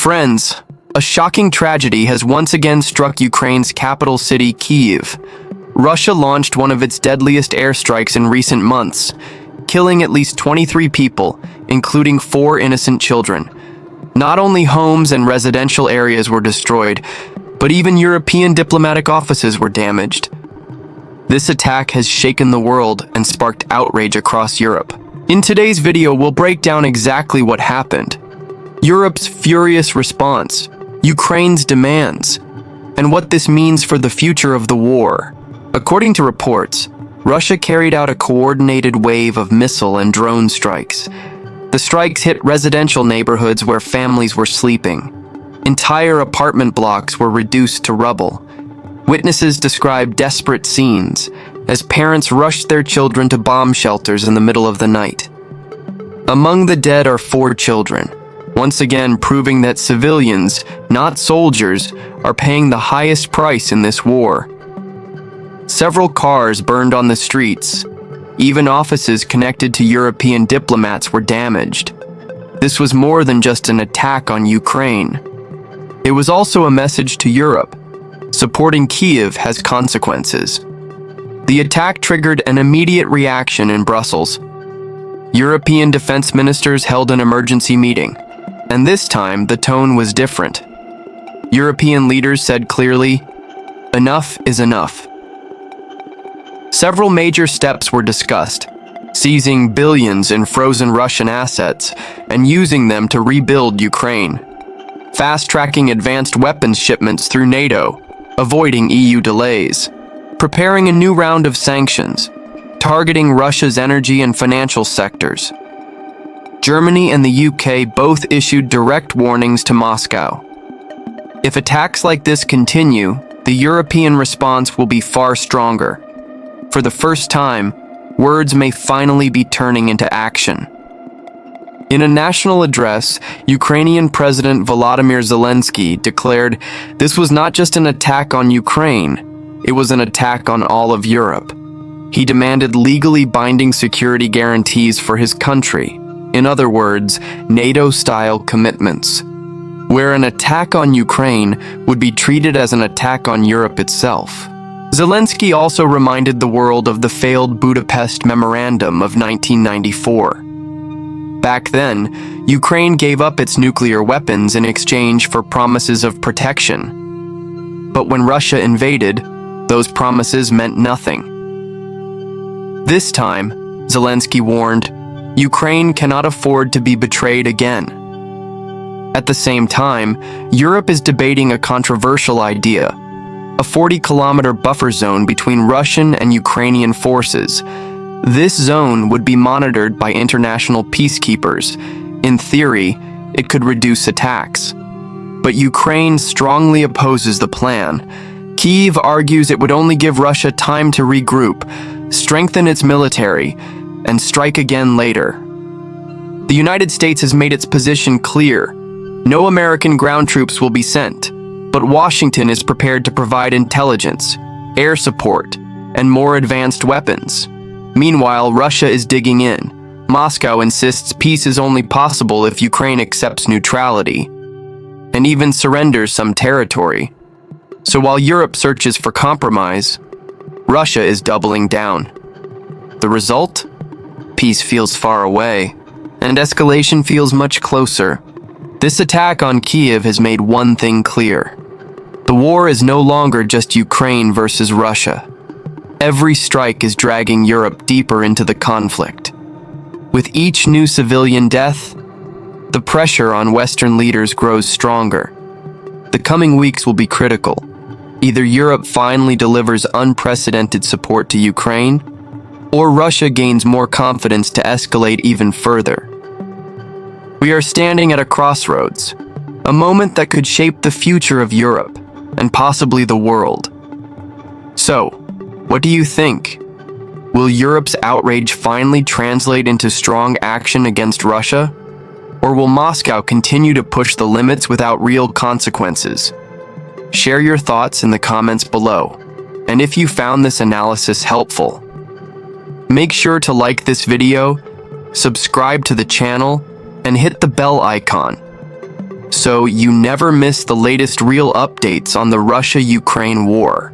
Friends, a shocking tragedy has once again struck Ukraine's capital city, Kyiv. Russia launched one of its deadliest airstrikes in recent months, killing at least 23 people, including 4 innocent children. Not only homes and residential areas were destroyed, but even European diplomatic offices were damaged. This attack has shaken the world and sparked outrage across Europe. In today's video, we'll break down exactly what happened, Europe's furious response, Ukraine's demands, and what this means for the future of the war. According to reports, Russia carried out a coordinated wave of missile and drone strikes. The strikes hit residential neighborhoods where families were sleeping. Entire apartment blocks were reduced to rubble. Witnesses described desperate scenes as parents rushed their children to bomb shelters in the middle of the night. Among the dead are 4 children, once again proving that civilians, not soldiers, are paying the highest price in this war. Several cars burned on the streets. Even offices connected to European diplomats were damaged. This was more than just an attack on Ukraine. It was also a message to Europe. Supporting Kyiv has consequences. The attack triggered an immediate reaction in Brussels. European defense ministers held an emergency meeting, and this time the tone was different. European leaders said clearly, "Enough is enough." Several major steps were discussed, seizing billions in frozen Russian assets and using them to rebuild Ukraine. Fast-tracking advanced weapons shipments through NATO, avoiding EU delays. Preparing a new round of sanctions, targeting Russia's energy and financial sectors. Germany and the UK both issued direct warnings to Moscow. If attacks like this continue, the European response will be far stronger. For the first time, words may finally be turning into action. In a national address, Ukrainian President Volodymyr Zelensky declared this was not just an attack on Ukraine, it was an attack on all of Europe. He demanded legally binding security guarantees for his country. In other words, NATO-style commitments, where an attack on Ukraine would be treated as an attack on Europe itself. Zelensky also reminded the world of the failed Budapest Memorandum of 1994. Back then, Ukraine gave up its nuclear weapons in exchange for promises of protection. But when Russia invaded, those promises meant nothing. This time, Zelensky warned, Ukraine cannot afford to be betrayed again. At the same time, Europe is debating a controversial idea, a 40-kilometer buffer zone between Russian and Ukrainian forces. This zone would be monitored by international peacekeepers. In theory, it could reduce attacks. But Ukraine strongly opposes the plan. Kyiv argues it would only give Russia time to regroup, strengthen its military, and strike again later. The United States has made its position clear. No American ground troops will be sent, but Washington is prepared to provide intelligence, air support, and more advanced weapons. Meanwhile, Russia is digging in. Moscow insists peace is only possible if Ukraine accepts neutrality, and even surrenders some territory. So while Europe searches for compromise, Russia is doubling down. The result? Peace feels far away, and escalation feels much closer. This attack on Kyiv has made one thing clear. The war is no longer just Ukraine versus Russia. Every strike is dragging Europe deeper into the conflict. With each new civilian death, the pressure on Western leaders grows stronger. The coming weeks will be critical. Either Europe finally delivers unprecedented support to Ukraine, or Russia gains more confidence to escalate even further. We are standing at a crossroads, a moment that could shape the future of Europe, and possibly the world. So, what do you think? Will Europe's outrage finally translate into strong action against Russia? Or will Moscow continue to push the limits without real consequences? Share your thoughts in the comments below. And if you found this analysis helpful, make sure to like this video, subscribe to the channel, and hit the bell icon so you never miss the latest real updates on the Russia-Ukraine war.